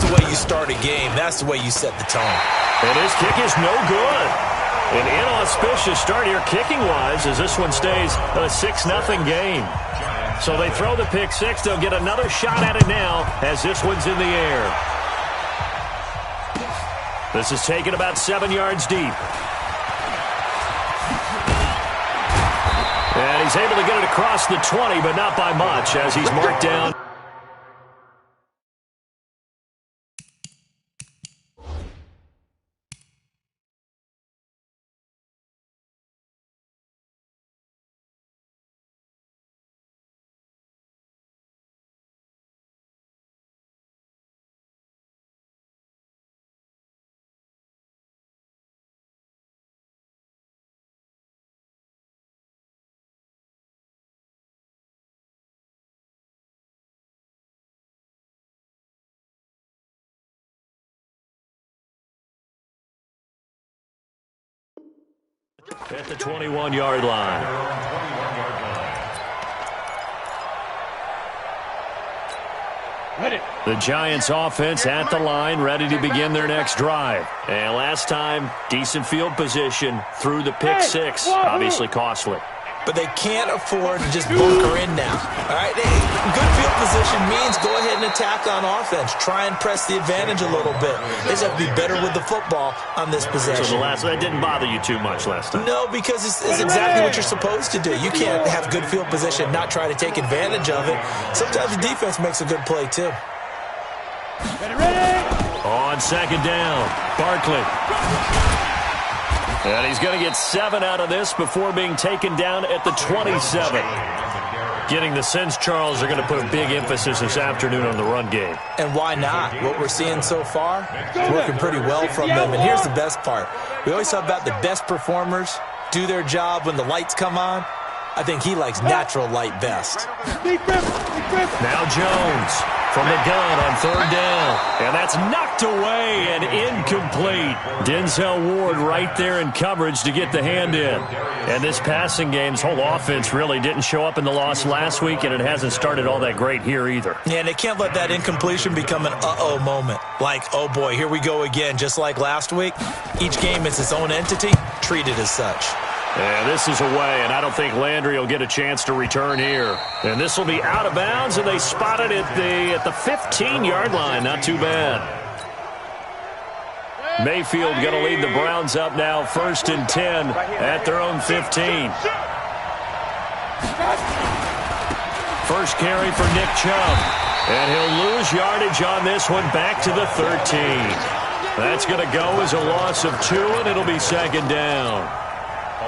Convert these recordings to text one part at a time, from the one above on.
the way you start a game. That's the way you set the tone. And his kick is no good. An inauspicious start here kicking-wise as this one stays a 6-0 game. So they throw the pick six. They'll get another shot at it now as this one's in the air. This is taken about 7 yards deep. And he's able to get it across the 20, but not by much as he's marked down. At the 21-yard line. The Giants offense at the line, ready to begin their next drive. And last time, decent field position through the pick six. Obviously costly. But they can't afford to just bunker in now. All right, good field position means go ahead and attack on offense. Try and press the advantage a little bit. They just have to be better with the football on this possession. So that didn't bother you too much last time? No, because it's exactly what you're supposed to do. You can't have good field position and not try to take advantage of it. Sometimes the defense makes a good play, too. Ready. On second down, Barkley. And he's going to get 7 out of this before being taken down at the 27. Getting the sense, Charles, are going to put a big emphasis this afternoon on the run game. And why not? What we're seeing so far is working pretty well from them. And here's the best part. We always talk about the best performers do their job when the lights come on. I think he likes natural light best. Now Jones from the gun on third down. And that's knocked away and incomplete. Denzel Ward right there in coverage to get the hand in. And this passing game's whole offense really didn't show up in the loss last week, and it hasn't started all that great here either. Yeah, and they can't let that incompletion become an uh-oh moment. Like, oh boy, here we go again, just like last week. Each game is its own entity, treated as such. And this is away, and I don't think Landry will get a chance to return here. And this will be out of bounds, and they spot it at the 15-yard line. Not too bad. Mayfield going to lead the Browns up now, 1st and 10 at their own 15. First carry for Nick Chubb. And he'll lose yardage on this one back to the 13. That's going to go as a loss of 2, and it'll be second down.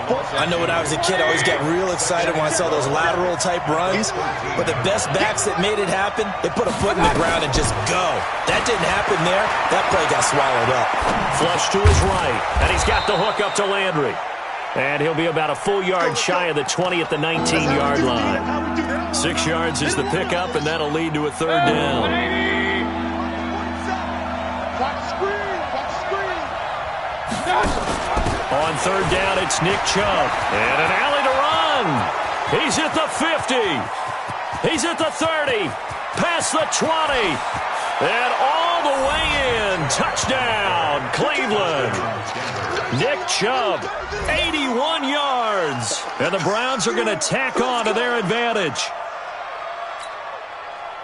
I know when I was a kid, I always got real excited when I saw those lateral-type runs. But the best backs that made it happen, they put a foot in the ground and just go. That didn't happen there. That play got swallowed up. Flush to his right, and he's got the hook up to Landry. And he'll be about a full yard shy of the 20 at the 19-yard line. 6 yards is the pickup, and that'll lead to a third down. On third down, it's Nick Chubb. And an alley to run. He's at the 50. He's at the 30. Past the 20. And all the way in. Touchdown, Cleveland. Nick Chubb, 81 yards. And the Browns are going to tack on to their advantage.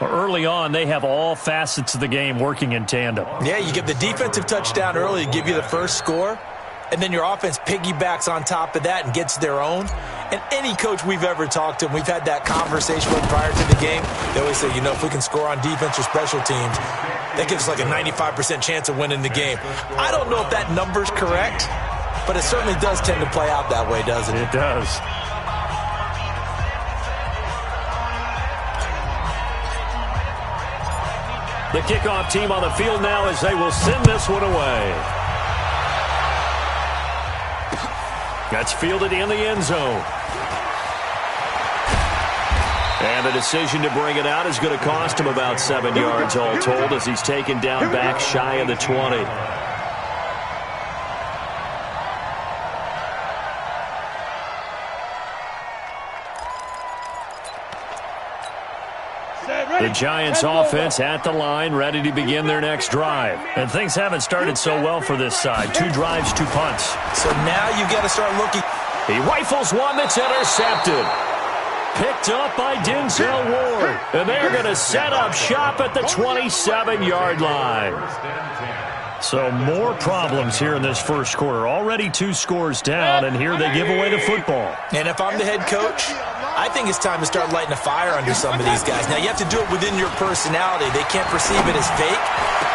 Early on, they have all facets of the game working in tandem. Yeah, you get the defensive touchdown early to give you the first score. And then your offense piggybacks on top of that and gets their own. And any coach we've ever talked to, and we've had that conversation with prior to the game, they always say, you know, if we can score on defense or special teams, that gives us like a 95% chance of winning the game. I don't know if that number's correct, but it certainly does tend to play out that way, doesn't it? It does. The kickoff team on the field now as they will send this one away. That's fielded in the end zone. And the decision to bring it out is going to cost him about 7 yards all told as he's taken down back shy of the 20. The Giants offense at the line, ready to begin their next drive. And things haven't started so well for this side. 2 drives, 2 punts. So now you got to start looking. He rifles one that's intercepted. Picked up by Denzel Ward. And they're going to set up shop at the 27-yard line. So more problems here in this first quarter. Already 2 scores down, and here they give away the football. And if I'm the head coach, I think it's time to start lighting a fire under some of these guys. Now, you have to do it within your personality. They can't perceive it as fake.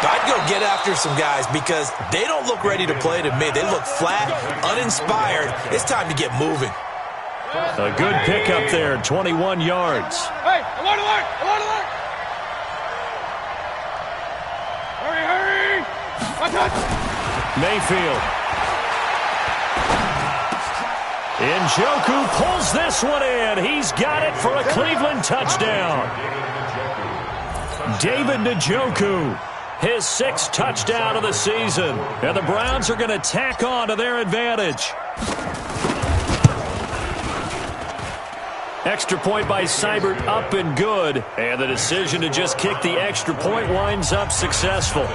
But I'd go get after some guys because they don't look ready to play to me. They look flat, uninspired. It's time to get moving. A good pickup there, 21 yards. Hey, alert, alert, alert, alert! Hurry, hurry! Mayfield. Njoku pulls this one in. He's got it for a Cleveland touchdown. David Njoku, his 6th touchdown of the season. And the Browns are going to tack on to their advantage. Extra point by Seibert up and good. And the decision to just kick the extra point winds up successful.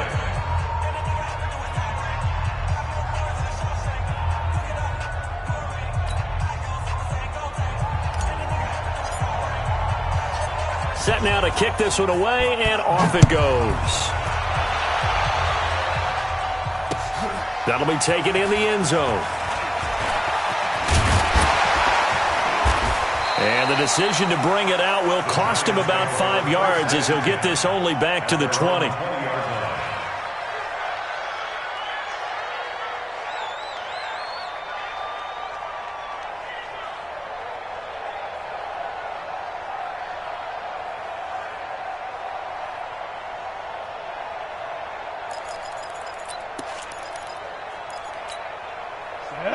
Set now to kick this one away, and off it goes. That'll be taken in the end zone. And the decision to bring it out will cost him about 5 yards as he'll get this only back to the 20.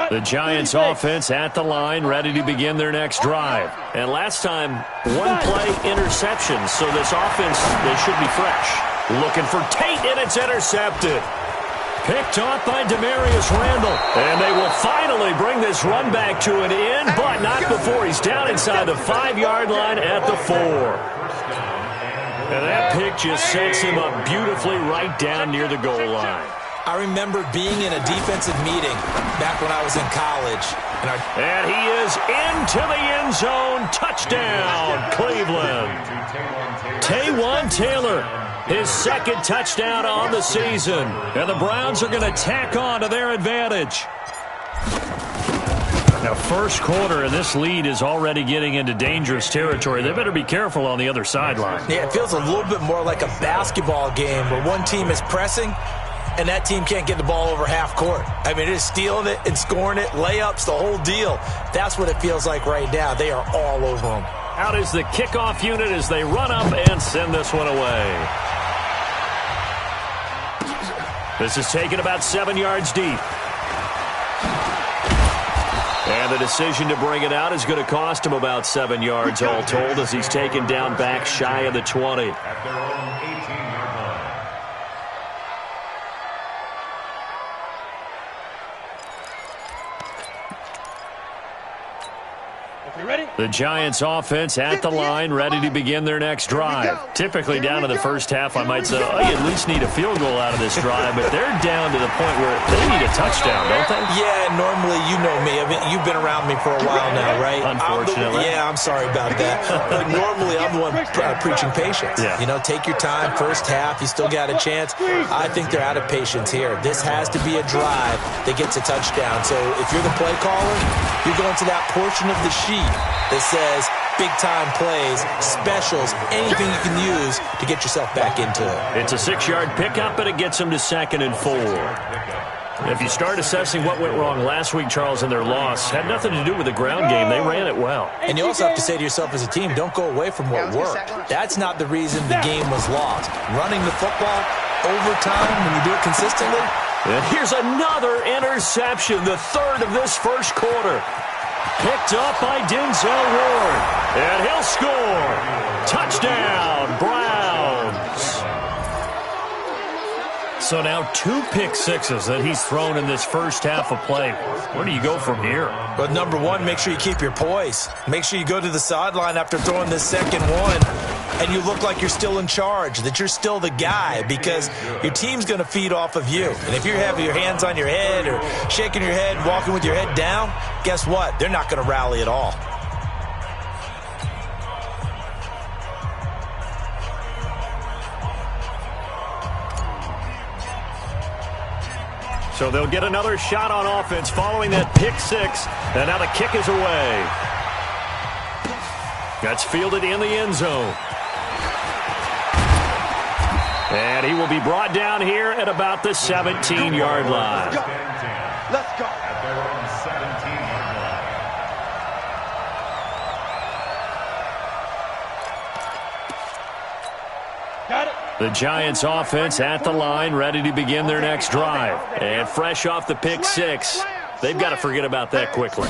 The Giants offense at the line, ready to begin their next drive. And last time, 1-play interception, so this offense, they should be fresh. Looking for Tate, and it's intercepted. Picked off by Demarius Randall. And they will finally bring this run back to an end, but not before he's down inside the 5-yard line at the 4. And that pick just sets him up beautifully right down near the goal line. I remember being in a defensive meeting back when I was in college. And he is into the end zone. Touchdown, Cleveland. Taywan Taylor, his 2nd touchdown on the season. And the Browns are going to tack on to their advantage. Now, first quarter, and this lead is already getting into dangerous territory. They better be careful on the other sideline. Yeah, it feels a little bit more like a basketball game where one team is pressing and that team can't get the ball over half court. I mean, it is stealing it and scoring it, layups, the whole deal. That's what it feels like right now. They are all over them. Out is the kickoff unit as they run up and send this one away. This is taken about 7 yards deep. And the decision to bring it out is going to cost him about 7 yards all told as he's taken down back shy of the 20. At their own 18-yard line. The Giants offense at the line, ready to begin their next drive. Typically down to the first half, I might say, oh, you at least need a field goal out of this drive, but they're down to the point where they need a touchdown, don't they? Yeah, normally, you know me. I mean, you've been around me for a while now, right? Unfortunately. I'm sorry about that. But normally, I'm the one preaching patience. Yeah. You know, take your time. First half, you still got a chance. I think they're out of patience here. This has to be a drive that gets a touchdown. So if you're the play caller, you're going to that portion of the sheet that says big-time plays, specials, anything you can use to get yourself back into it. It's a 6-yard pickup, but it gets them to 2nd and 4. If you start assessing what went wrong last week, Charles, in their loss, had nothing to do with the ground game. They ran it well. And you also have to say to yourself as a team, don't go away from what worked. That's not the reason the game was lost. Running the football, overtime, when you do it consistently. And here's another interception, the 3rd of this first quarter. Picked up by Denzel Ward. And he'll score. Touchdown, Browns. So now 2 pick sixes that he's thrown in this first half of play. Where do you go from here? But number one, make sure you keep your poise. Make sure you go to the sideline after throwing this second one. and you look like you're still in charge, that you're still the guy, because your team's going to feed off of you. And if you're having your hands on your head or shaking your head, walking with your head down, guess what? They're not going to rally at all. So they'll get another shot on offense following that pick six. And now the kick is away. That's fielded in the end zone. And he will be brought down here at about the 17-yard line. Let's go. At their own 17-yard line. Got it. The Giants offense at the line, ready to begin their next drive. And fresh off the pick six, they've got to forget about that quickly.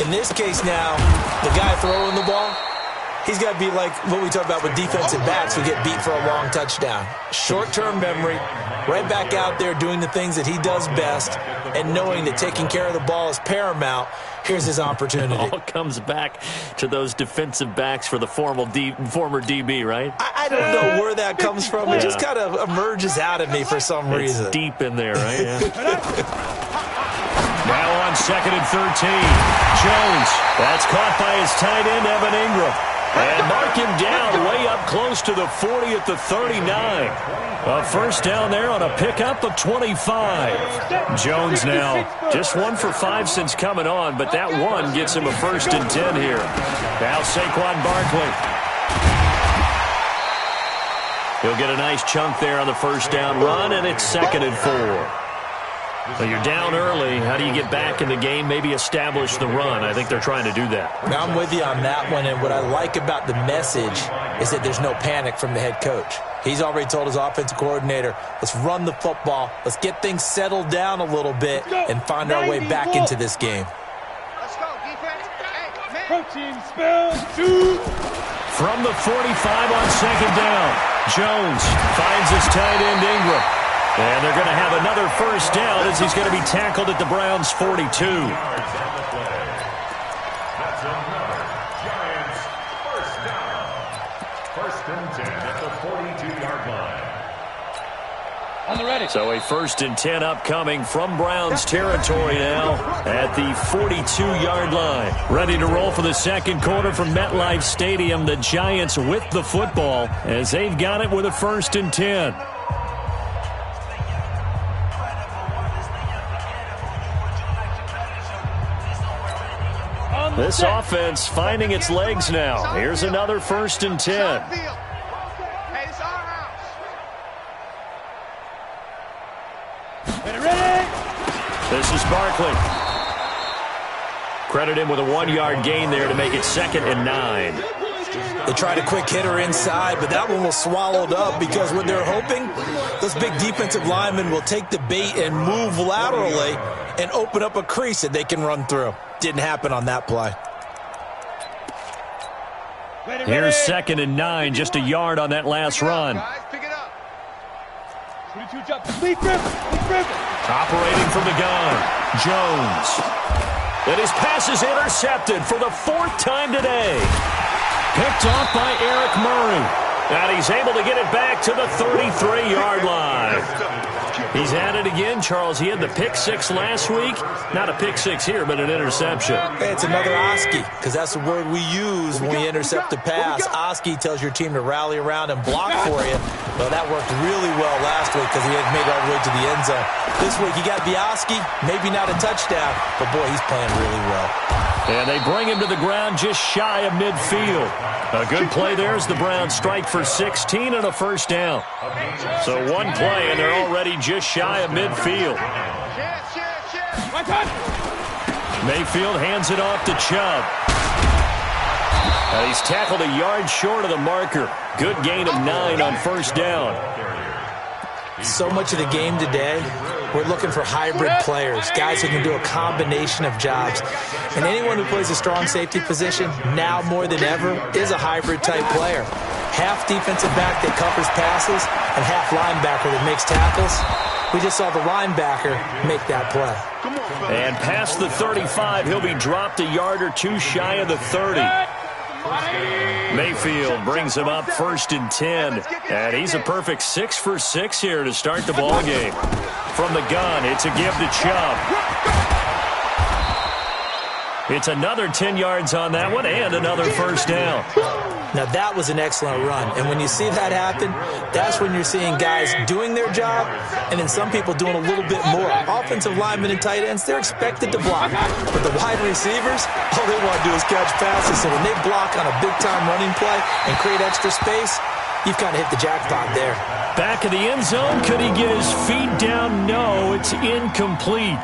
In this case now, the guy throwing the ball, he's got to be like what we talk about with defensive backs who get beat for a long touchdown. Short-term memory, right back out there doing the things that he does best, and knowing that taking care of the ball is paramount. Here's his opportunity. It all comes back to those defensive backs for the former DB, right? I don't know where that comes from. It just kind of emerges out of me for some reason. It's deep in there, right? Yeah. Now on 2nd and 13. Jones. That's caught by his tight end, Evan Ingram. And mark him down way up close to the 40 at the 39. A first down there on a pickup of 25. Jones now just 1 for 5 since coming on, but that one gets him a 1st and 10 here. Now Saquon Barkley. He'll get a nice chunk there on the first down run, and it's 2nd and 4. So you're down early. How do you get back in the game, maybe establish the run? I think they're trying to do that. Now I'm with you on that one, and what I like about the message is that there's no panic from the head coach. He's already told his offensive coordinator, let's run the football, let's get things settled down a little bit and find our way back into this game. Let's go, defense. Hey, man. Protein spell 2. From the 45 on 2nd down, Jones finds his tight end Ingram. And they're going to have another first down as he's going to be tackled at the Browns' 42. That's another Giants first down. 1st and 10 at the 42-yard line. On the ready. So a 1st and 10 upcoming from Browns territory now at the 42-yard line. Ready to roll for the second quarter from MetLife Stadium. The Giants with the football as they've got it with a 1st and 10. This offense finding its legs now. Here's another 1st and 10. Hey, it's our house. Ready. This is Barkley. Credit him with a 1-yard gain there to make it 2nd and 9. They tried a quick hitter inside, but that one was swallowed up because what they're hoping, those big defensive linemen will take the bait and move laterally and open up a crease that they can run through. Didn't happen on that play. Here's 2nd and 9, just a yard on that last run. Guys, pick it up. 22 jump. Lead river. Operating from the gun, Jones. And his pass is intercepted for the 4th time today. Picked off by Eric Murray. And he's able to get it back to the 33-yard line. He's at it again, Charles. He had the pick six last week. Not a pick six here, but an interception. Hey, it's another Oski, because that's the word we use when we intercept the pass. Oski tells your team to rally around and block for you. Well, that worked really well last week because he had made it all the way to the end zone. This week, he got the Oski, maybe not a touchdown, but boy, he's playing really well. And they bring him to the ground just shy of midfield. A good play there as the Browns strike for 16 and a first down. So one play, and they're already just shy of midfield. Mayfield hands it off to Chubb. He's tackled a yard short of the marker. Good gain of 9 on first down. So much of the game today, we're looking for hybrid players, guys who can do a combination of jobs. And anyone who plays a strong safety position, now more than ever, is a hybrid-type player. Half defensive back that covers passes and half linebacker that makes tackles. We just saw the linebacker make that play. And past the 35, he'll be dropped a yard or two shy of the 30. Mayfield brings him up 1st and 10. And he's a perfect 6 for 6 here to start the ball game. From the gun, it's a give to Chubb. It's another 10 yards on that one and another first down. Now, that was an excellent run. And when you see that happen, that's when you're seeing guys doing their job and then some people doing a little bit more. Offensive linemen and tight ends, they're expected to block. But the wide receivers, all they want to do is catch passes. So when they block on a big-time running play and create extra space, you've kind of hit the jackpot there. Back in the end zone, could he get his feet down? No, it's incomplete.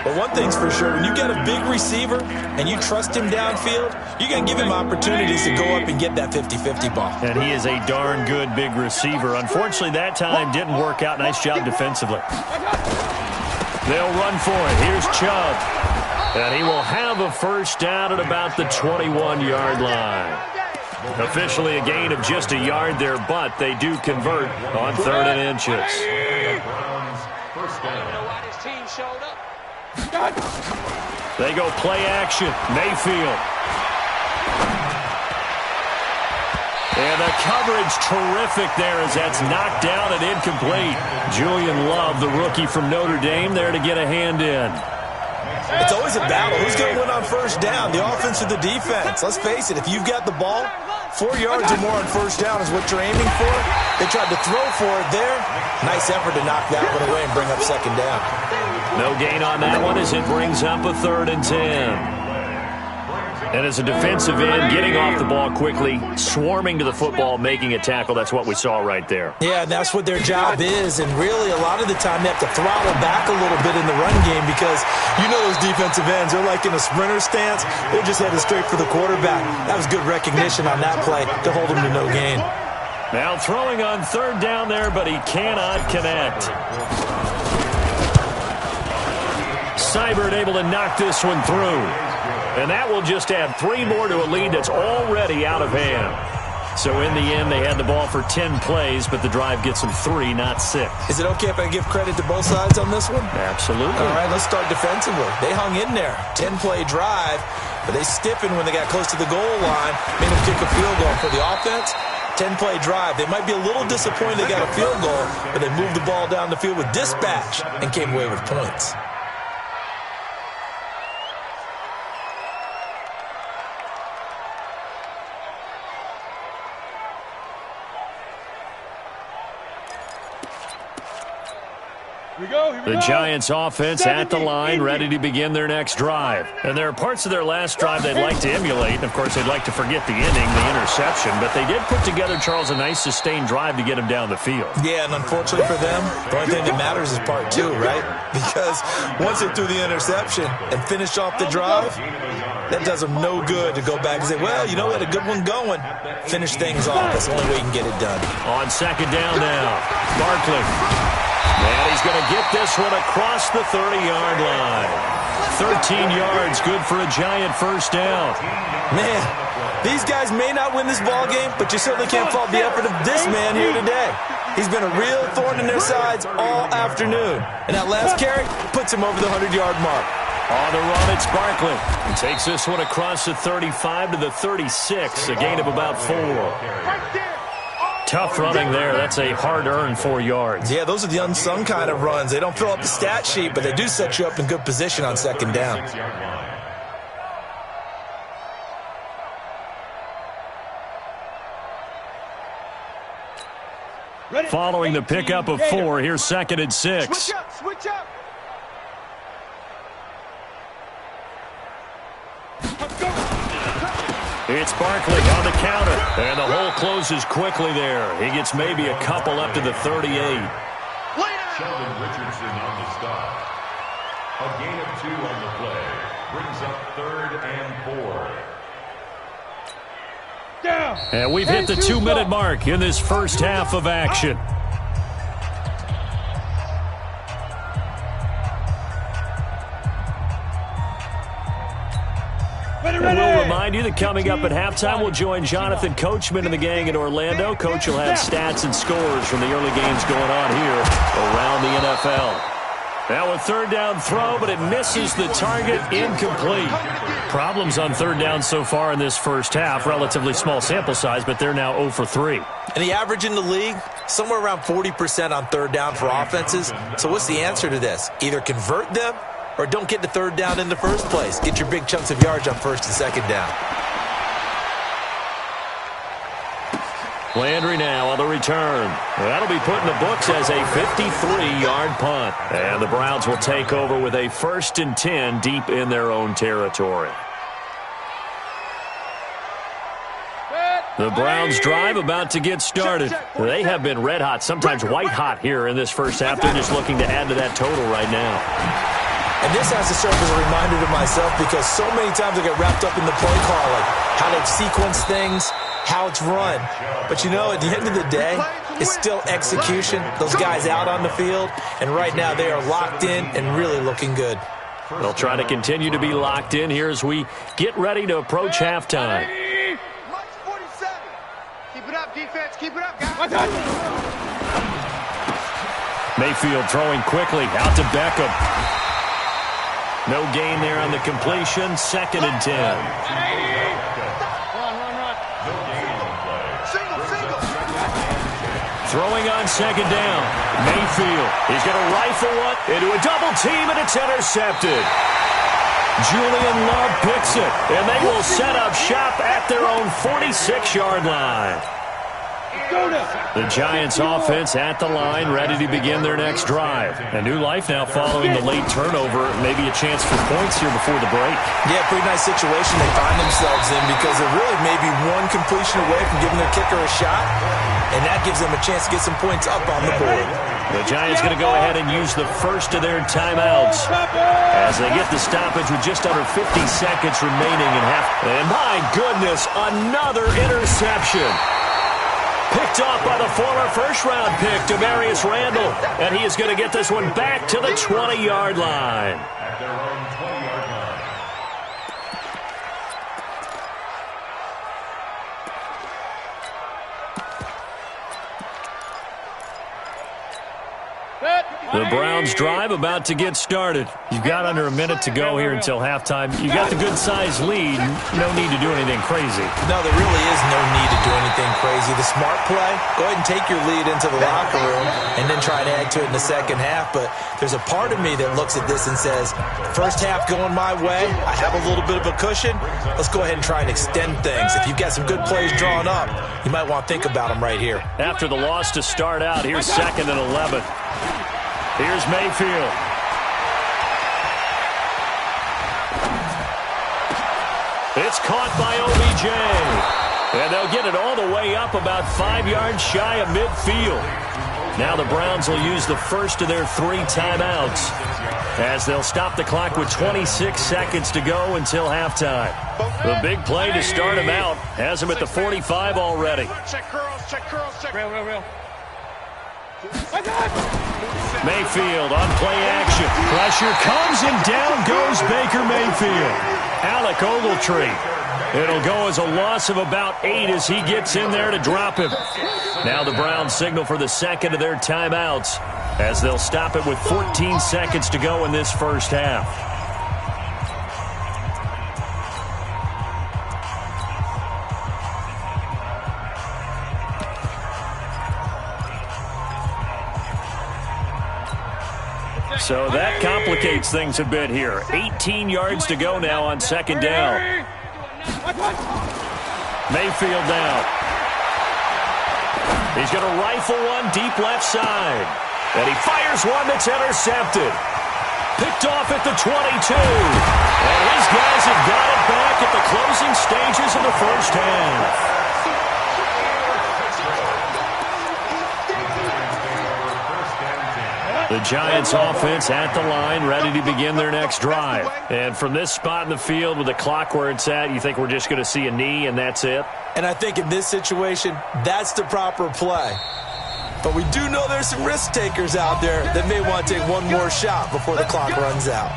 But one thing's for sure, when you get a big receiver and you trust him downfield, you're going to give him opportunities to go up and get that 50-50 ball. And he is a darn good big receiver. Unfortunately, that time didn't work out. Nice job defensively. They'll run for it. Here's Chubb. And he will have a first down at about the 21-yard line. Officially a gain of just a yard there, but they do convert on 3rd and inches. First down. They go play action. Mayfield. And the coverage terrific there as that's knocked down and incomplete. Julian Love, the rookie from Notre Dame, there to get a hand in. It's always a battle. Who's going to win on first down, the offense or the defense? Let's face it, if you've got the ball, 4 yards or more on first down is what you're aiming for. They tried to throw for it there. Nice effort to knock that one away and bring up 2nd down. No gain on that one as it brings up a 3rd and 10. And as a defensive end, getting off the ball quickly, swarming to the football, making a tackle, that's what we saw right there. Yeah, and that's what their job is. And really, a lot of the time, they have to throttle back a little bit in the run game because you know those defensive ends, they're like in a sprinter stance. They're just headed straight for the quarterback. That was good recognition on that play to hold him to no gain. Now throwing on 3rd down there, but he cannot connect. Seibert able to knock this one through. And that will just add 3 more to a lead that's already out of hand. So in the end, they had the ball for 10 plays, but the drive gets them 3, not 6. Is it okay if I give credit to both sides on this one? Absolutely. All right, let's start defensively. They hung in there. 10-play drive, but they stiffened when they got close to the goal line, made them kick a field goal. For the offense, 10-play drive. They might be a little disappointed they got a field goal, but they moved the ball down the field with dispatch and came away with points. The Giants offense at the line, ready to begin their next drive. And there are parts of their last drive they'd like to emulate. And, of course, they'd like to forget the inning, the interception. But they did put together, Charles, a nice sustained drive to get him down the field. Yeah, and unfortunately for them, the only thing that matters is part 2, right? Because once they threw the interception and finished off the drive, that does them no good to go back and say, well, you know, we had a good one going. Finish things off. That's the only way you can get it done. On 2nd down now, Barkley. And he's going to get this one across the 30-yard line. 13 yards, good for a Giant first down. Man, these guys may not win this ball game, but you certainly can't fault the effort of this man here today. He's been a real thorn in their sides all afternoon. And that last carry puts him over the 100-yard mark. On the run, it's Barkley. He takes this one across the 35 to the 36, a gain of about 4. Tough running there. That's a hard-earned 4 yards. Yeah, those are the unsung kind of runs. They don't fill up the stat sheet, but they do set you up in good position on 2nd down. Following the pickup of 4, here's 2nd and 6. Switch up. It's Barkley on the counter, and the hole closes quickly there. He gets maybe a couple up to the 38. Sheldon Richardson on the stop. A gain of 2 on the play. Brings up 3rd and 4. Down. And we've hit the 2-minute mark in this first half of action. And we'll remind you that coming up at halftime, we'll join Jonathan Coachman and the gang in Orlando. Coach will have stats and scores from the early games going on here around the NFL. Now a third down throw, but it misses the target, incomplete. Problems on third down so far in this first half. Relatively small sample size, but they're now 0 for 3. And the average in the league, somewhere around 40% on third down for offenses. So what's the answer to this? Either convert them or don't get the third down in the first place. Get your big chunks of yards on first and second down. Landry now on the return. That'll be put in the books as a 53-yard punt. And the Browns will take over with a 1st and 10 deep in their own territory. The Browns drive about to get started. They have been red hot, sometimes white hot here in this first half. They're just looking to add to that total right now. And this has to serve as a reminder to myself because so many times I get wrapped up in the play calling, how they sequence things, how it's run. But, you know, at the end of the day, it's still execution. Those guys out on the field, and right now they are locked in and really looking good. They'll try to continue to be locked in here as we get ready to approach halftime. Keep it up, defense. Keep it up, guys. Mayfield throwing quickly out to Beckham. No gain there on the completion. 2nd and 10. Throwing on 2nd down. Mayfield. He's going to rifle one into a double team, and it's intercepted. Julian Love picks it, and they will set up shop at their own 46-yard line. The Giants offense at the line, ready to begin their next drive. A new life now following the late turnover. Maybe a chance for points here before the break. Yeah, pretty nice situation they find themselves in because they're really maybe one completion away from giving their kicker a shot, and that gives them a chance to get some points up on the board. The Giants going to go ahead and use the first of their timeouts as they get the stoppage with just under 50 seconds remaining in half. And my goodness, another interception. Picked off by the former first-round pick, Demarius Randall. And he is going to get this one back to the 20-yard line. At their own 20-yard line. The Browns drive about to get started. You've got under a minute to go here until halftime. You've got the good-sized lead. No need to do anything crazy. No, there really is no need to do anything crazy. The smart play, go ahead and take your lead into the locker room and then try to add to it in the second half. But there's a part of me that looks at this and says, first half going my way, I have a little bit of a cushion. Let's go ahead and try and extend things. If you've got some good plays drawn up, you might want to think about them right here. After the loss to start out, here's 2nd and 11. Here's Mayfield. It's caught by OBJ. And they'll get it all the way up about 5 yards shy of midfield. Now the Browns will use the first of their 3 timeouts as they'll stop the clock with 26 seconds to go until halftime. The big play to start him out has him at the 45 already. Check curls, check curls, check. Real. Mayfield on play action. Pressure comes and down goes Baker Mayfield. Alec Ogletree. It'll go as a loss of about 8 as he gets in there to drop him. Now the Browns signal for the second of their timeouts as they'll stop it with 14 seconds to go in this first half. So that complicates things a bit here. 18 yards to go now on 2nd down. Mayfield now. He's going to rifle one deep left side. And he fires one that's intercepted. Picked off at the 22. And his guys have got it back at the closing stages of the first half. The Giants offense at the line, ready to begin their next drive. And from this spot in the field with the clock where it's at, you think we're just going to see a knee and that's it? And I think in this situation, that's the proper play. But we do know there's some risk takers out there that may want to take one more shot before the clock runs out.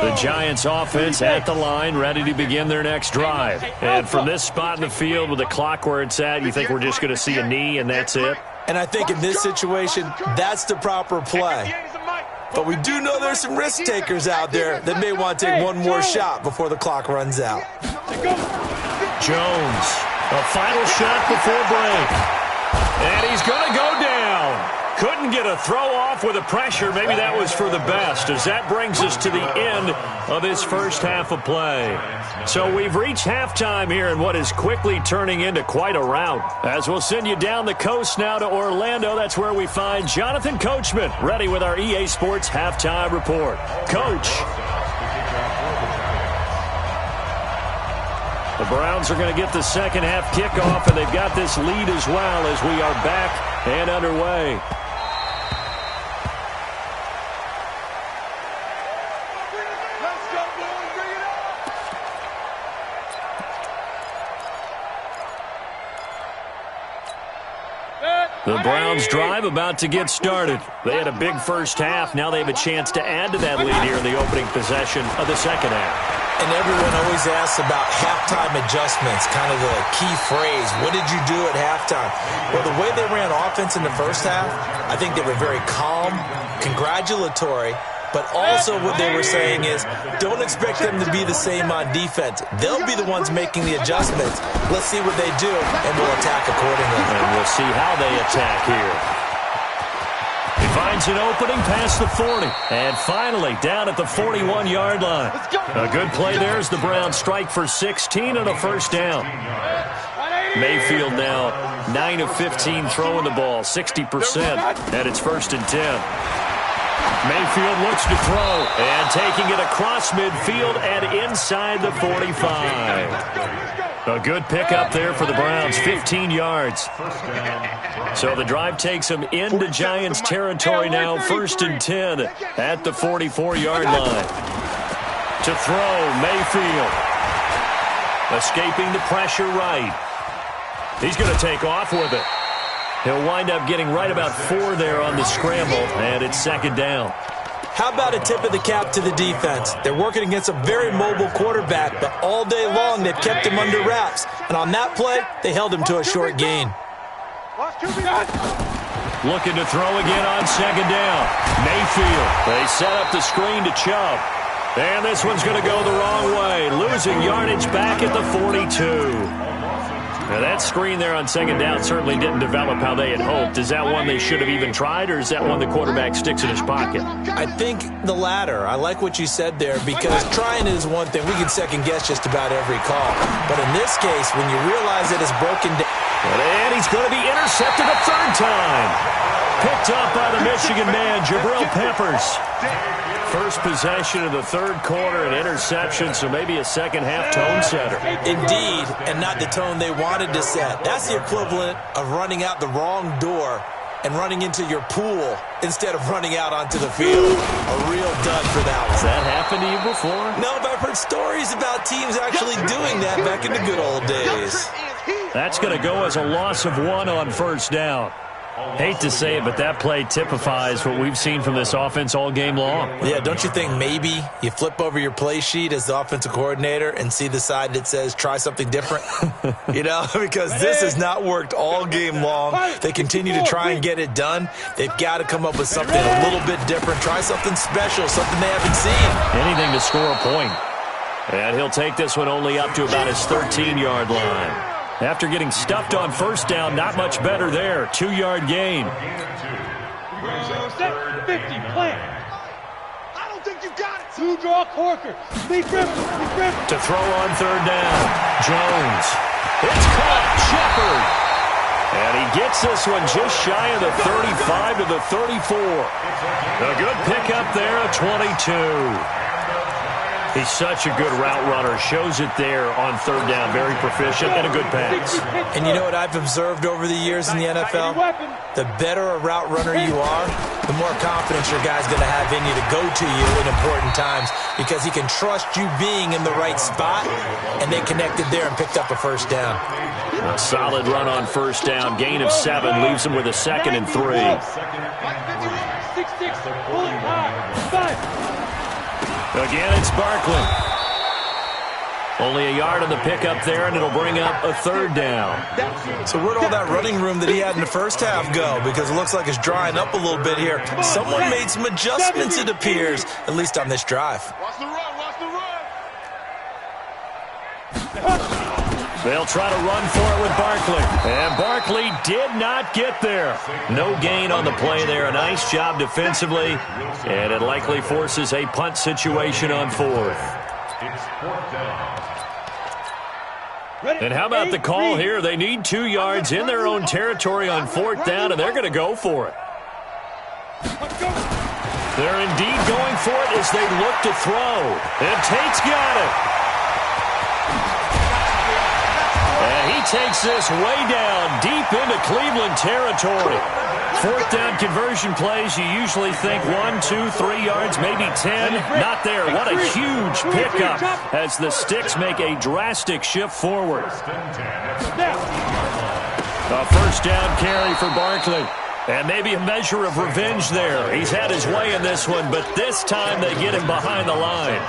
The The Giants offense at the line, ready to begin their next drive. And from this spot in the field with the clock where it's at, you think we're just going to see a knee and that's it? And I think in this situation, that's the proper play. But we do know there's some risk takers out there that may want to take one more shot before the clock runs out. Jones, a final shot before break. And he's going to go down. Couldn't get a throw off with the pressure. Maybe that was for the best, as that brings us to the end of his first half of play. So we've reached halftime here in what is quickly turning into quite a rout. As we'll send you down the coast now to Orlando, that's where we find Jonathan Coachman, ready with our EA Sports Halftime Report. Coach. The Browns are going to get the second half kickoff, and they've got this lead as well as we are back and underway. The Browns drive about to get started. They had a big first half. Now they have a chance to add to that lead here in the opening possession of the second half. And everyone always asks about halftime adjustments, kind of the key phrase. What did you do at halftime? Well, the way they ran offense in the first half, I think they were very calm, congratulatory, but also what they were saying is, don't expect them to be the same on defense. They'll be the ones making the adjustments. Let's see what they do, and we'll attack accordingly. And we'll see how they attack here. He finds an opening past the 40. And finally, down at the 41-yard line. A good play there as the Browns strike for 16 on a first down. Mayfield now 9 of 15 throwing the ball, 60%, and it's 1st and 10. Mayfield looks to throw, and taking it across midfield and inside the 45. A good pickup there for the Browns, 15 yards. So the drive takes them into Giants territory now, 1st and 10 at the 44-yard line. To throw, Mayfield. Escaping the pressure right. He's going to take off with it. He'll wind up getting right about 4 there on the scramble, and it's 2nd down. How about a tip of the cap to the defense? They're working against a very mobile quarterback, but all day long they've kept him under wraps. And on that play, they held him to a short gain. Looking to throw again on 2nd down. Mayfield. They set up the screen to Chubb. And this one's going to go the wrong way. Losing yardage back at the 42. Now that screen there on 2nd down certainly didn't develop how they had hoped. Is that one they should have even tried, or is that one the quarterback sticks in his pocket? I think the latter. I like what you said there, because trying is one thing. We can second-guess just about every call. But in this case, when you realize that it's broken down. And he's going to be intercepted a 3rd time. Picked up by the Michigan man, Jabril Peppers. First possession of the 3rd quarter, an interception, so maybe a second-half tone setter. Indeed, and not the tone they wanted to set. That's the equivalent of running out the wrong door and running into your pool instead of running out onto the field. A real dud for that one. Has that happened to you before? No, but I've heard stories about teams actually doing that back in the good old days. That's going to go as a loss of 1 on 1st down. Hate to say it, but that play typifies what we've seen from this offense all game long. Yeah, don't you think maybe you flip over your play sheet as the offensive coordinator and see the side that says try something different? You know, because this has not worked all game long. They continue to try and get it done. They've got to come up with something a little bit different. Try something special, something they haven't seen. Anything to score a point. And he'll take this one only up to about his 13-yard line. After getting stuffed on 1st down, not much better there. 2-yard gain. 50, plant. I don't think you got it. 2 draw Corker. Lead grip. To throw on 3rd down. Jones. It's caught. Shepard. And he gets this one just shy of the 35 to the 34. A good pickup there at 22. He's such a good route runner. Shows it there on 3rd down. Very proficient and a good pass. And you know what I've observed over the years in the NFL? The better a route runner you are, the more confidence your guy's going to have in you to go to you in important times, because he can trust you being in the right spot, and they connected there and picked up a 1st down. A solid run on 1st down. Gain of 7 leaves him with a 2nd and 3. 6-6. Pull it high. 5. Again, it's Barkley. Only a yard on the pickup there, and it'll bring up a third down. So where'd all that running room that he had in the first half go? Because it looks like it's drying up a little bit here. Someone made some adjustments, it appears, at least on this drive. Watch the run, watch the run. They'll try to run for it with Barkley. And Barkley did not get there. No gain on the play there. A nice job defensively. And it likely forces a punt situation on fourth. It's fourth down. And how about the call here? They need 2 yards in their own territory on fourth down, and they're going to go for it. They're indeed going for it as they look to throw. And Tate's got it. And he takes this way down, deep into Cleveland territory. Fourth down conversion plays, you usually think 1, 2, 3 yards, maybe 10. Not there. What a huge pickup as the Sticks make a drastic shift forward. A first down carry for Barkley. And maybe a measure of revenge there. He's had his way in this one, but this time they get him behind the line.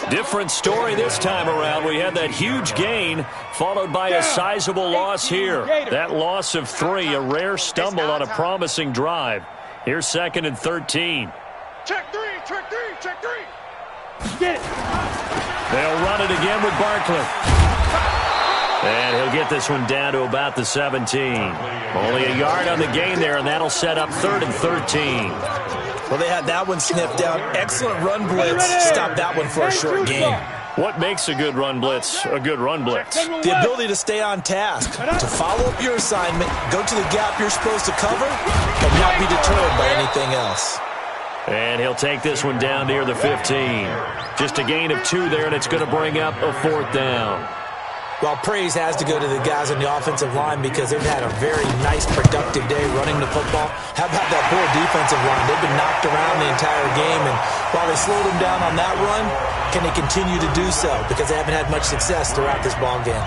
Different story this time around. We had that huge gain followed by a sizable loss here. That loss of 3, a rare stumble on a promising drive. Here's 2nd and 13. Check 3, check 3, check 3. Get it. They'll run it again with Barkley. And he'll get this one down to about the 17. Only a yard on the gain there, and that'll set up 3rd and 13. Well, they had that one sniffed out. Excellent run blitz. Stop that one for a short gain. What makes a good run blitz a good run blitz? The ability to stay on task, to follow up your assignment, go to the gap you're supposed to cover, and not be deterred by anything else. And he'll take this one down near the 15. Just a gain of 2 there, and it's going to bring up a 4th down. Well, praise has to go to the guys on the offensive line because they've had a very nice, productive day running the football. How about that poor defensive line? They've been knocked around the entire game, and while they slowed them down on that run, can they continue to do so? Because they haven't had much success throughout this ball game.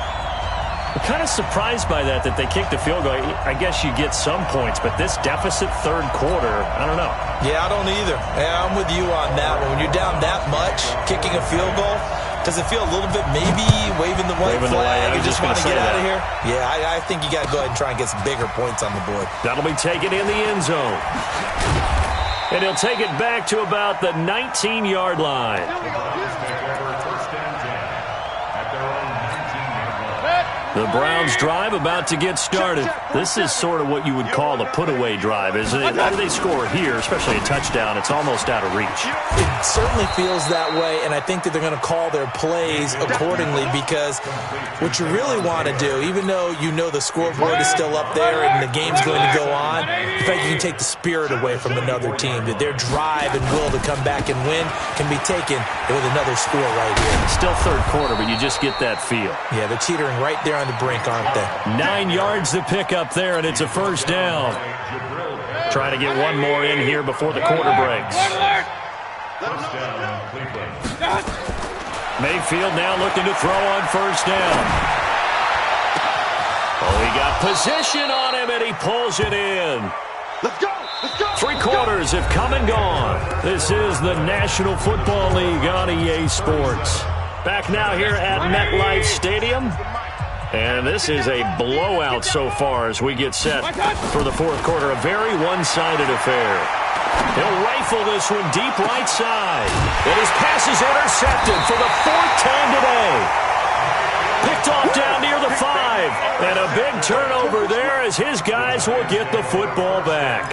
I'm kind of surprised by that they kicked the field goal. I guess you get some points, but this deficit third quarter, I don't know. Yeah, I don't either. Yeah, I'm with you on that one. When you're down that much, kicking a field goal, does it feel a little bit maybe waving the white flag? You just want to get out of here? Yeah, I think you got to go ahead and try and get some bigger points on the board. That'll be taken in the end zone. And he'll take it back to about the 19-yard line. The Browns drive about to get started. This is sort of what you would call a put-away drive, isn't it? After they score here, especially a touchdown, it's almost out of reach. It certainly feels that way, and I think that they're going to call their plays accordingly because what you really want to do, even though you know the scoreboard is still up there and the game's going to go on, in fact, you can take the spirit away from another team, that their drive and will to come back and win can be taken with another score right here. Still third quarter, but you just get that feel. Yeah, they're teetering right there on the brink, aren't they? 9 yards to pick up there, and it's a first down. Trying to get one more in here before the quarter breaks. Mayfield now looking to throw on first down. Oh, he got position on him, and he pulls it in. Let's go! Let's go! 3 quarters have come and gone. This is the National Football League on EA Sports. Back now here at MetLife Stadium. And this is a blowout so far as we get set for the fourth quarter. A very one-sided affair. He'll rifle this one deep right side. And his pass is intercepted for the 4th time today. Picked off down near the 5. And a big turnover there as his guys will get the football back.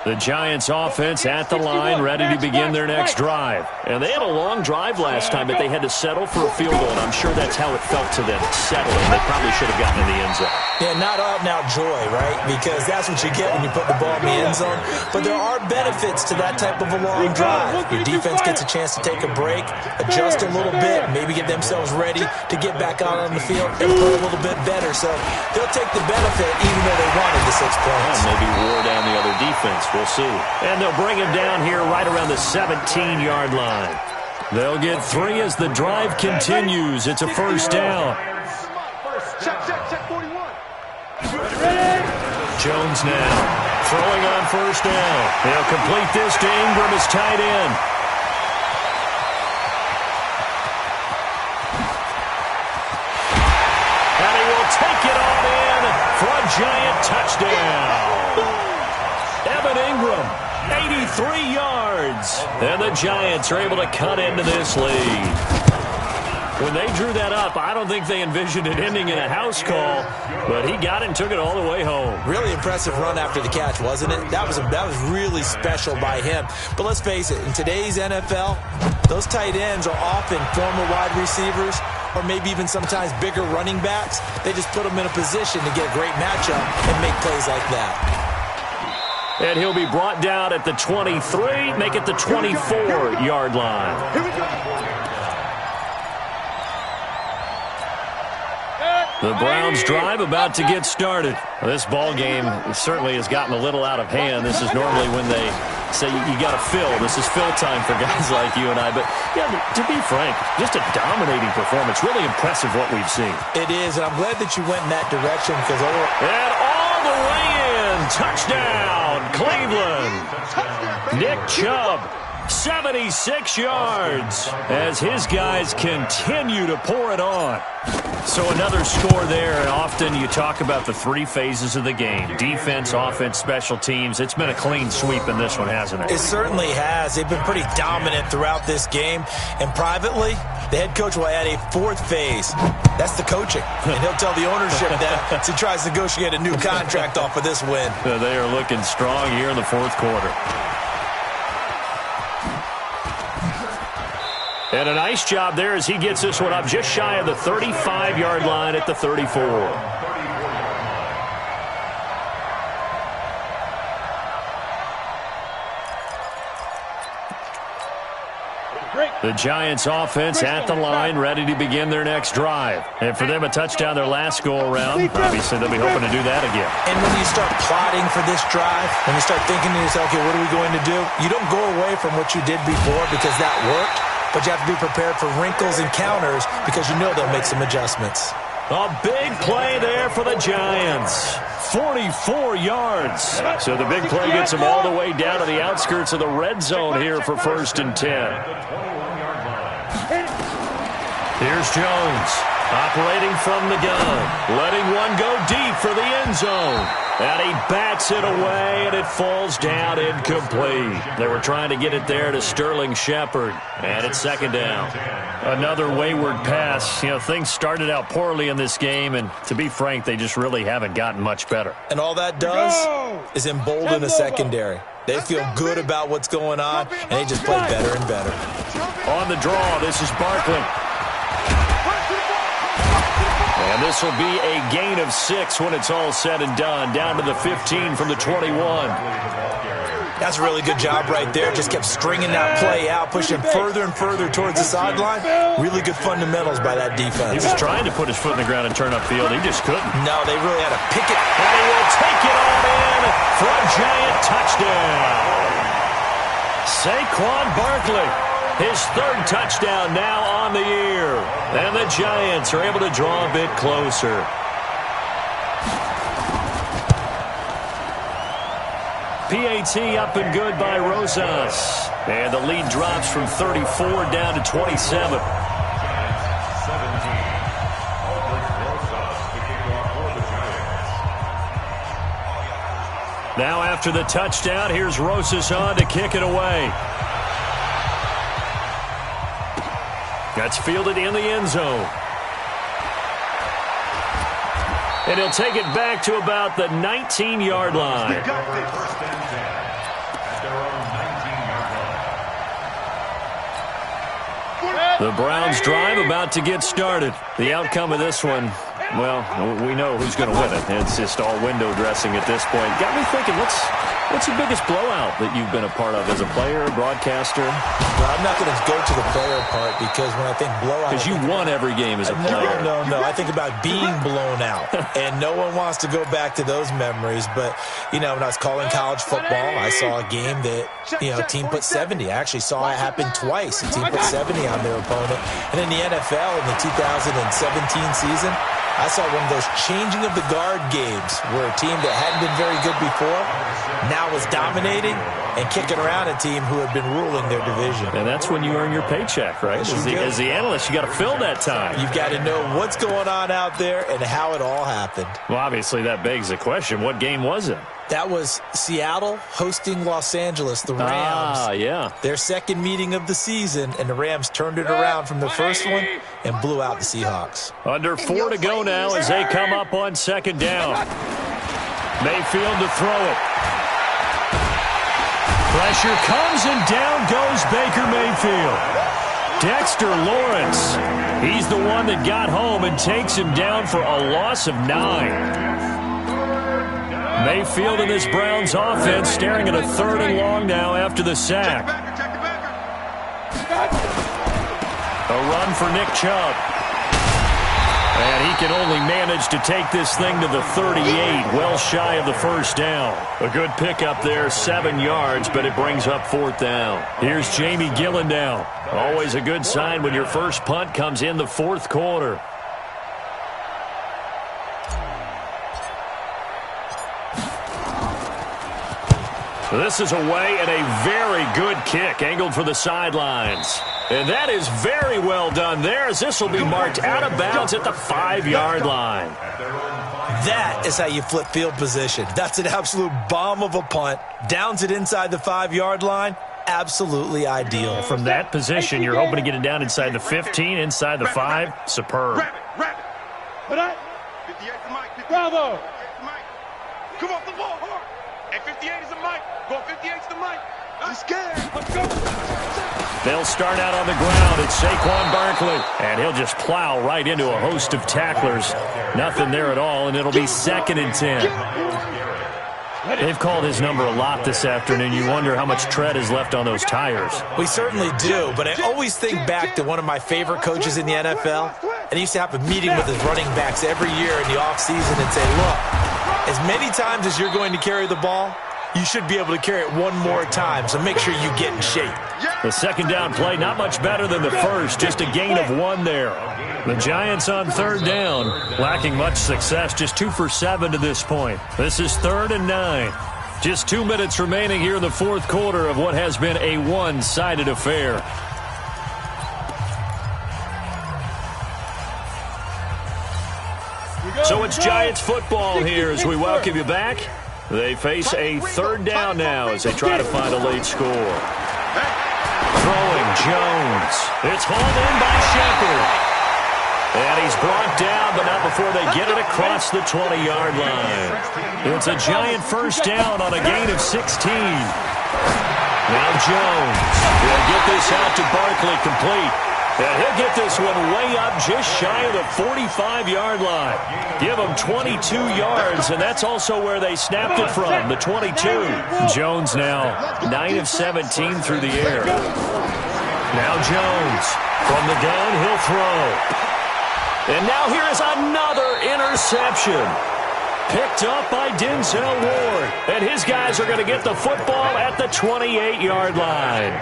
The Giants offense at the line, ready to begin their next drive. And they had a long drive last time, but they had to settle for a field goal, and I'm sure that's how it felt to them, settling. They probably should have gotten in the end zone. Yeah, not out-and-out joy, right? Because that's what you get when you put the ball in the end zone. But there are benefits to that type of a long drive. Your defense gets a chance to take a break, adjust a little bit, maybe get themselves ready to get back out on the field and play a little bit better. So they'll take the benefit even though they wanted the 6 points. Maybe wore down the other defense. We'll see. And they'll bring him down here right around the 17-yard line. They'll get 3 as the drive continues. It's a first down. Check 41. Jones now throwing on first down. He'll complete this to Ingram as tight end. And he will take it on in for a giant touchdown. Evan Ingram, 83 yards. And the Giants are able to cut into this lead. When they drew that up, I don't think they envisioned it ending in a house call, but he got it and took it all the way home. Really impressive run after the catch, wasn't it? That was really special by him. But let's face it, in today's NFL, those tight ends are often former wide receivers or maybe even sometimes bigger running backs. They just put them in a position to get a great matchup and make plays like that. And he'll be brought down at the 23, make it the 24-yard line. Here we go. The Browns drive about to get started. This ball game certainly has gotten a little out of hand. This is normally when they say you got to fill. This is fill time for guys like you and I. But, yeah, to be frank, just a dominating performance. Really impressive what we've seen. It is, and I'm glad that you went in that direction because and all the way in. Touchdown, Cleveland. Nick Chubb, 76 yards as his guys continue to pour it on. So another score there, and often you talk about the three phases of the game. Defense, offense, special teams. It's been a clean sweep in this one, hasn't it? It certainly has. They've been pretty dominant throughout this game. And privately, the head coach will add a fourth phase. That's the coaching. And he'll tell the ownership that as he tries to negotiate a new contract off of this win. They are looking strong here in the fourth quarter. And a nice job there as he gets this one up just shy of the 35-yard line at the 34. The Giants offense at the line, ready to begin their next drive. And for them, a touchdown their last go-around. Obviously, they'll be hoping to do that again. And when you start plotting for this drive, when you start thinking to yourself, okay, what are we going to do? You don't go away from what you did before because that worked, but you have to be prepared for wrinkles and counters because you know they'll make some adjustments. A big play there for the Giants. 44 yards. So the big play gets them all the way down to the outskirts of the red zone here for 1st and 10. Here's Jones, operating from the gun, letting one go deep for the end zone. And he bats it away, and it falls down incomplete. They were trying to get it there to Sterling Shepard, and it's 2nd down. Another wayward pass. You know, things started out poorly in this game, and to be frank, they just really haven't gotten much better. And all that does is embolden the secondary. They feel good about what's going on, and they just play better and better. On the draw, this is Barkley. And this will be a gain of 6 when it's all said and done. Down to the 15 from the 21. That's a really good job right there. Just kept stringing that play out, pushing further and further towards the sideline. Really good fundamentals by that defense. He was trying to put his foot in the ground and turn upfield. He just couldn't. No, they really had to pick it. And he will take it on in for a giant touchdown. Saquon Barkley. His 3rd touchdown now on the year. And the Giants are able to draw a bit closer. PAT up and good by Rosas. And the lead drops from 34 down to 27. Now after the touchdown, here's Rosas on to kick it away. That's fielded in the end zone. And he'll take it back to about the 19-yard line. We got the 1st and 10 at their own 19-yard line. The Browns drive about to get started. The outcome of this one, well, we know who's going to win it. It's just all window dressing at this point. Got me thinking, what's the biggest blowout that you've been a part of as a player, broadcaster? Well, I'm not going to go to the player part because when I think blowout... Because you won every game as a player. No. I think about being blown out. And no one wants to go back to those memories. But, you know, when I was calling college football, I saw a game that, you know, a team put 70. I actually saw it happen twice. A team put 70 on their opponent. And in the NFL, in the 2017 season, I saw one of those changing of the guard games where a team that hadn't been very good before now was dominating and kicking around a team who had been ruling their division. And that's when you earn your paycheck, right? As the analyst, you got to fill that time. You've got to know what's going on out there and how it all happened. Well, obviously that begs the question, what game was it? That was Seattle hosting Los Angeles, the Rams. Ah, yeah. Their second meeting of the season, and the Rams turned it around from the first one and blew out the Seahawks. Under 4 to go now as they come up on second down. Mayfield to throw it. Pressure comes and down goes Baker Mayfield. Dexter Lawrence, he's the one that got home and takes him down for a loss of 9. Mayfield in this Browns offense staring at a 3rd and long now after the sack. A run for Nick Chubb. And he can only manage to take this thing to the 38, well shy of the first down. A good pickup there, 7 yards, but it brings up 4th down. Here's Jamie Gillen now. Always a good sign when your first punt comes in the 4th quarter. This is away and a very good kick angled for the sidelines. And that is very well done there as this will be marked out of bounds at the 5-yard line. That is how you flip field position. That's an absolute bomb of a punt. Downs it inside the 5-yard line. Absolutely ideal. From that position, you're hoping to get it down inside the 15, inside the 5. Superb. Bravo. Come off the ball hard. And 58 is the mic. Go 58 is the mic. I'm scared. Let's go. They'll start out on the ground. It's Saquon Barkley. And he'll just plow right into a host of tacklers. Nothing there at all, and it'll be 2nd and 10. They've called his number a lot this afternoon. You wonder how much tread is left on those tires. We certainly do, but I always think back to one of my favorite coaches in the NFL. And he used to have a meeting with his running backs every year in the offseason and say, look, as many times as you're going to carry the ball, you should be able to carry it one more time, so make sure you get in shape. The second down play, not much better than the first, just a gain of 1 there. The Giants on 3rd down, lacking much success, just 2 for 7 to this point. This is 3rd and 9. Just 2 minutes remaining here in the 4th quarter of what has been a one-sided affair. So it's Giants football here as we welcome you back. They face a 3rd down now as they try to find a late score. Throwing Jones. It's hauled in by Shepard. And he's brought down, but not before they get it across the 20-yard line. It's a Giant first down on a gain of 16. Now Jones will get this out to Barkley complete. And he'll get this one way up just shy of the 45-yard line. Give him 22 yards, and that's also where they snapped it from, the 22. Jones now 9 of 17 through the air. Now Jones from the gun, he'll throw. And now here is another interception. Picked up by Denzel Ward. And his guys are going to get the football at the 28-yard line.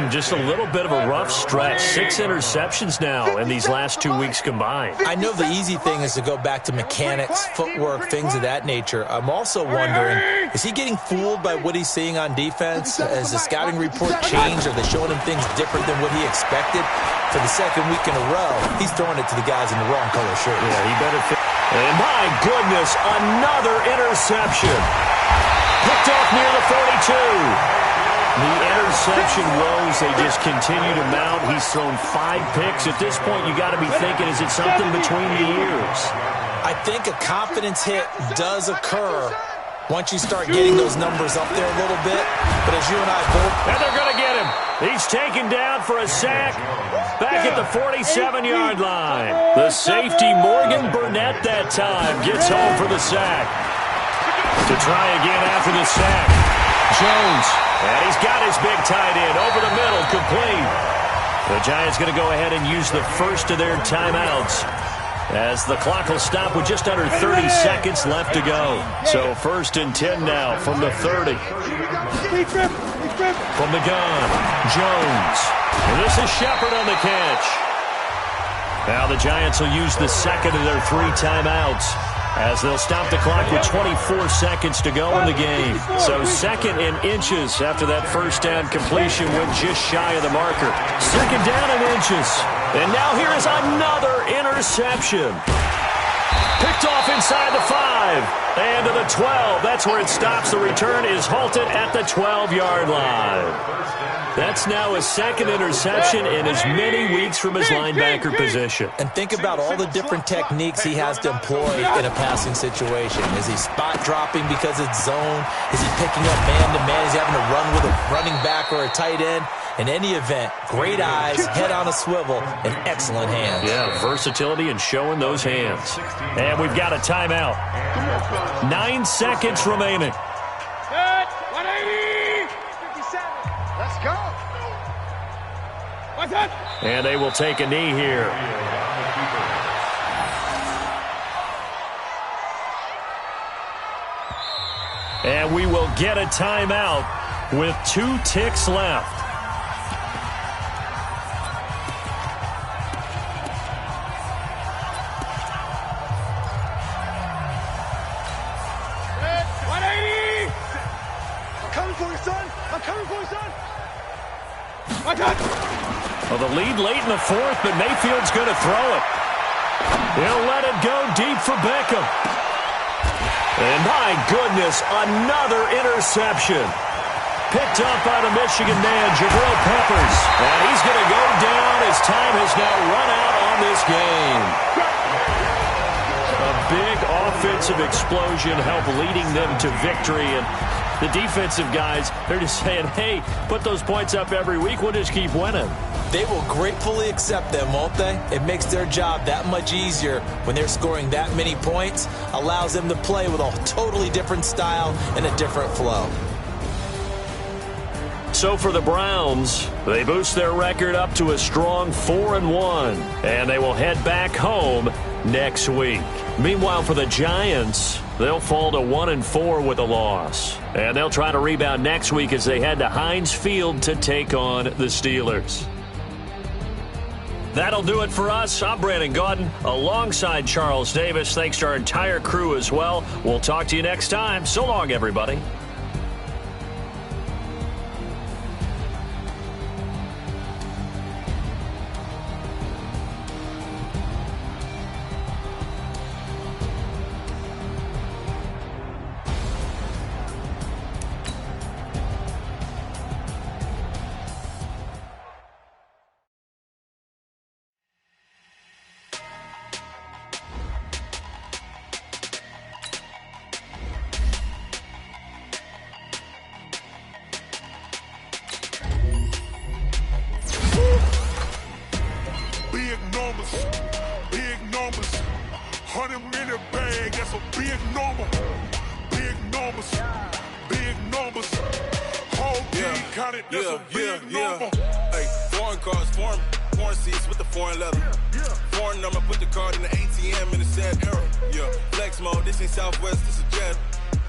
Just a little bit of a rough stretch. 6 interceptions now in these last 2 weeks combined. I know the easy thing is to go back to mechanics, footwork, things of that nature. I'm also wondering, is he getting fooled by what he's seeing on defense? Has the scouting report changed? Are they showing him things different than what he expected? For the second week in a row, he's throwing it to the guys in the wrong color shirts. Yeah, he better fit. And my goodness, another interception. Picked off near the 42. The interception woes, they just continue to mount. He's thrown 5 picks. At this point, you got to be thinking, is it something between the ears? I think a confidence hit does occur once you start getting those numbers up there a little bit. But as you and I both... And they're going to get him. He's taken down for a sack back at the 47-yard line. The safety, Morgan Burnett, that time gets home for the sack. To try again after the sack. Jones. And he's got his big tight end over the middle, complete. The Giants going to go ahead and use the first of their timeouts as the clock will stop with just under 30 seconds left to go. So 1st and 10 now from the 30. From the gun, Jones. And this is Shepard on the catch. Now the Giants will use the second of their 3 timeouts. as they'll stop the clock with 24 seconds to go in the game. So 2nd and inches after that first down completion went just shy of the marker. 2nd down and inches. And now here is another interception. Picked off inside the 5 and to the 12. That's where it stops. The return is halted at the 12-yard line. That's now his 2nd interception in as many weeks from his linebacker position. And think about all the different techniques he has to employ in a passing situation. Is he spot dropping because it's zone? Is he picking up man-to-man? Is he having to run with a running back or a tight end? In any event, great eyes, head on a swivel, and excellent hands. Yeah, versatility and showing those hands. And we've got a timeout. 9 seconds remaining. Set, 180, 57. Let's go. What's that? And they will take a knee here. And we will get a timeout with 2 ticks left. Well, the lead late in the 4th, but Mayfield's going to throw it. He'll let it go deep for Beckham. And my goodness, another interception. Picked up by the Michigan man, Jabril Peppers. And he's going to go down as time has now run out on this game. A big offensive explosion helped leading them to victory. And the defensive guys, they're just saying, hey, put those points up every week. We'll just keep winning. They will gratefully accept them, won't they? It makes their job that much easier when they're scoring that many points. Allows them to play with a totally different style and a different flow. So for the Browns, they boost their record up to a strong 4-1, and they will head back home next week. Meanwhile, for the Giants, they'll fall to 1-4 with a loss. And they'll try to rebound next week as they head to Heinz Field to take on the Steelers. That'll do it for us. I'm Brandon Gaudin alongside Charles Davis. Thanks to our entire crew as well. We'll talk to you next time. So long, everybody. Big numbers, 100-minute bag, that's a big number. Big numbers, whole team counted, that's a big number. Hey, foreign cars, foreign seats with the foreign leather. Foreign number, put the card in the ATM in the sad era. Yeah, flex mode, this ain't Southwest, this is jet.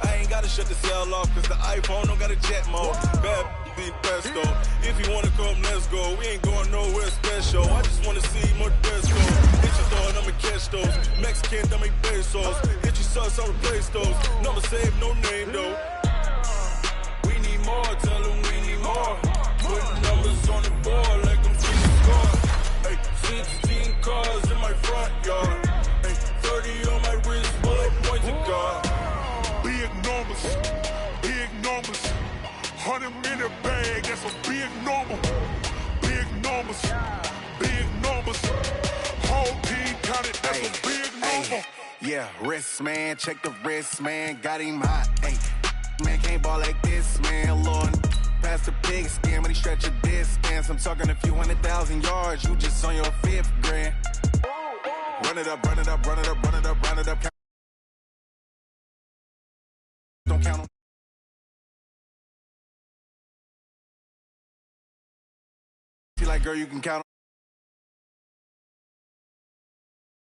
I ain't gotta shut the cell off, cause the iPhone don't got a jet mode. Bad be pesto. If you wanna come, let's go. We ain't going nowhere special. I just wanna see more Desco. Hit your thought, I'ma catch those. Mexican, I make pesos. Hit your sus, I'll replace those. Number save, no name though. We need more, tell them we need more. Put numbers on the board like I'm free score. Hey, 16 cars in my front yard. Hey, 30 on my wrist, bullet pointed guard. Big numbers, 100-minute bag, that's a big number. Big numbers, whole team counted, that's a big number. Yeah, wrist man, check the wrist man, got him hot. Hey, man can't ball like this, man. Lord, past the pig skin when he stretch a distance. I'm talking a few 100,000 yards, you just on your 5th grand. Run it up, run it up, run it up, run it up, run it up. Don't count on. Like, girl, you can count on.